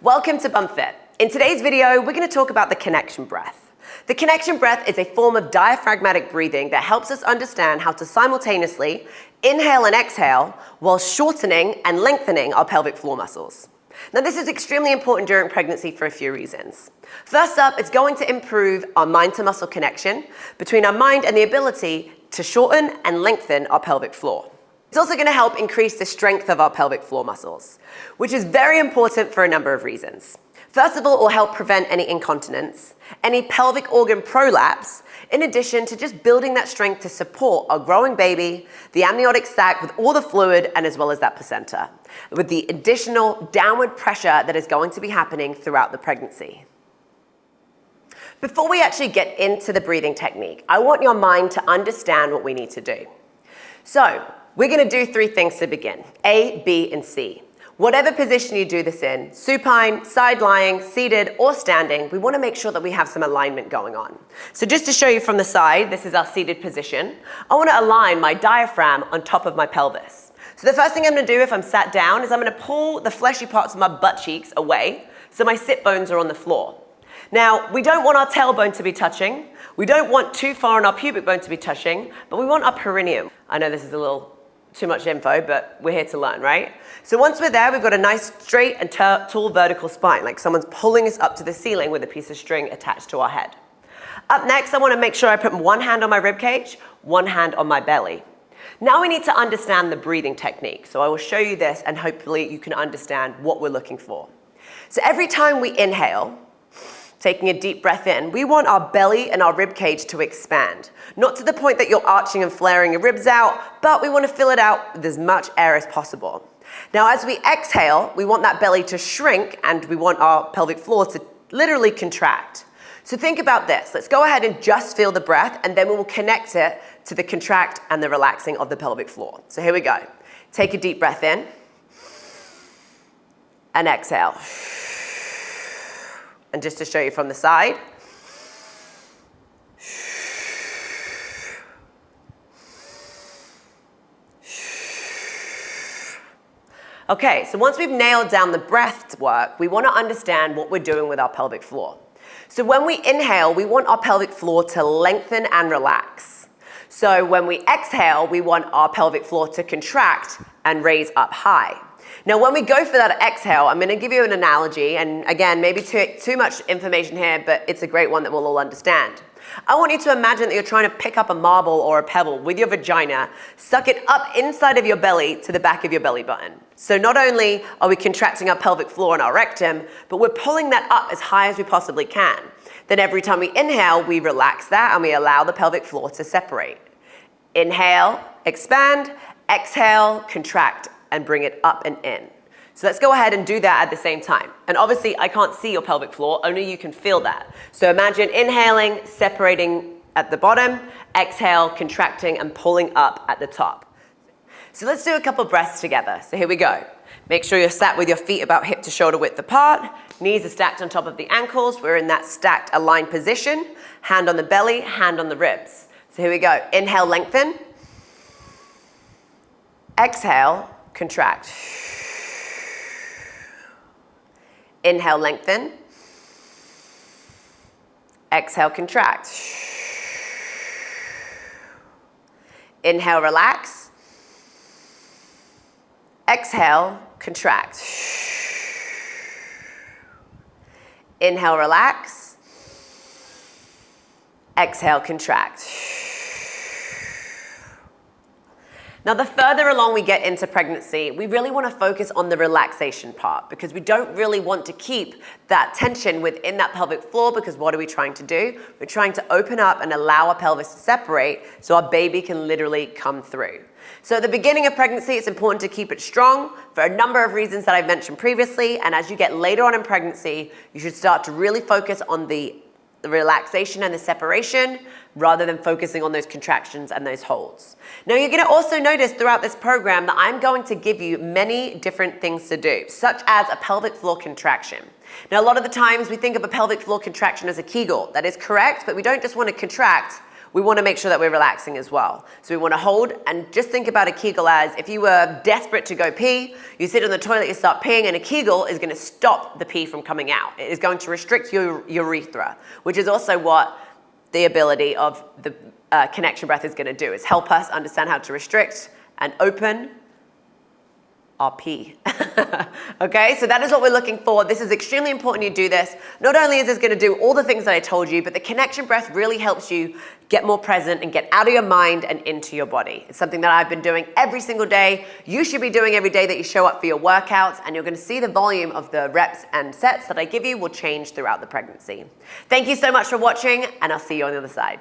Welcome to BumpFit. In today's video, we're going to talk about the connection breath. The connection breath is a form of diaphragmatic breathing that helps us understand how to simultaneously inhale and exhale while shortening and lengthening our pelvic floor muscles. Now, this is extremely important during pregnancy for a few reasons. First up, it's going to improve our mind-to-muscle connection between our mind and the ability to shorten and lengthen our pelvic floor. It's also going to help increase the strength of our pelvic floor muscles, which is very important for a number of reasons. First of all, it will help prevent any incontinence, any pelvic organ prolapse, in addition to just building that strength to support our growing baby, the amniotic sac with all the fluid, and as well as that placenta, with the additional downward pressure that is going to be happening throughout the pregnancy. Before we actually get into the breathing technique, I want your mind to understand what we need to do. So, we're going to do three things to begin, A, B, and C. Whatever position you do this in, supine, side-lying, seated, or standing, we want to make sure that we have some alignment going on. So just to show you from the side, this is our seated position. I want to align my diaphragm on top of my pelvis. So the first thing I'm going to do if I'm sat down is I'm going to pull the fleshy parts of my butt cheeks away so my sit bones are on the floor. Now, we don't want our tailbone to be touching. We don't want too far on our pubic bone to be touching, but we want our perineum. I know this is a little too much info, but we're here to learn, right? So once we're there, we've got a nice straight and tall vertical spine, like someone's pulling us up to the ceiling with a piece of string attached to our head. Up next, I want to make sure I put one hand on my rib cage, one hand on my belly. Now we need to understand the breathing technique. So I will show you this, and hopefully you can understand what we're looking for. So every time we inhale, taking a deep breath in, we want our belly and our rib cage to expand. Not to the point that you're arching and flaring your ribs out, but we want to fill it out with as much air as possible. Now, as we exhale, we want that belly to shrink and we want our pelvic floor to literally contract. So think about this. Let's go ahead and just feel the breath, and then we will connect it to the contract and the relaxing of the pelvic floor. So here we go. Take a deep breath in and exhale. And just to show you from the side. Okay, so once we've nailed down the breath work, we want to understand what we're doing with our pelvic floor. So when we inhale, we want our pelvic floor to lengthen and relax. So when we exhale, we want our pelvic floor to contract and raise up high. Now, when we go for that exhale, I'm going to give you an analogy, and again, maybe too much information here, but it's a great one that we'll all understand. I want you to imagine that you're trying to pick up a marble or a pebble with your vagina, suck it up inside of your belly to the back of your belly button. So not only are we contracting our pelvic floor and our rectum, but we're pulling that up as high as we possibly can. Then every time we inhale, we relax that and we allow the pelvic floor to separate. Inhale, expand, exhale, contract, and bring it up and in. So let's go ahead and do that at the same time. And obviously, I can't see your pelvic floor, only you can feel that. So imagine inhaling, separating at the bottom, exhale, contracting, and pulling up at the top. So let's do a couple breaths together. So here we go. Make sure you're sat with your feet about hip to shoulder width apart. Knees are stacked on top of the ankles. We're in that stacked aligned position. Hand on the belly, hand on the ribs. So here we go. Inhale, lengthen. Exhale, contract. Inhale, lengthen. Exhale, contract. Inhale, relax. Exhale, contract. Inhale, relax. Exhale, contract. Now, the further along we get into pregnancy, we really want to focus on the relaxation part because we don't really want to keep that tension within that pelvic floor, because what are we trying to do? We're trying to open up and allow our pelvis to separate so our baby can literally come through. So at the beginning of pregnancy, it's important to keep it strong for a number of reasons that I've mentioned previously. And as you get later on in pregnancy, you should start to really focus on the relaxation and the separation rather than focusing on those contractions and those holds. Now, you're going to also notice throughout this program that I'm going to give you many different things to do, such as a pelvic floor contraction. Now, a lot of the times we think of a pelvic floor contraction as a Kegel. That is correct, but we don't just want to contract. we want to make sure that we're relaxing as well. So we want to hold and just think about a Kegel as if you were desperate to go pee, you sit on the toilet, you start peeing, and a Kegel is going to stop the pee from coming out. It is going to restrict your urethra, which is also what the ability of the connection breath is going to do, is help us understand how to restrict and open our pee. Okay, so that is what we're looking for. This is extremely important you do this. Not only is this going to do all the things that I told you, but the connection breath really helps you get more present and get out of your mind and into your body. It's something that I've been doing every single day. You should be doing every day that you show up for your workouts, and you're going to see the volume of the reps and sets that I give you will change throughout the pregnancy. Thank you so much for watching, and I'll see you on the other side.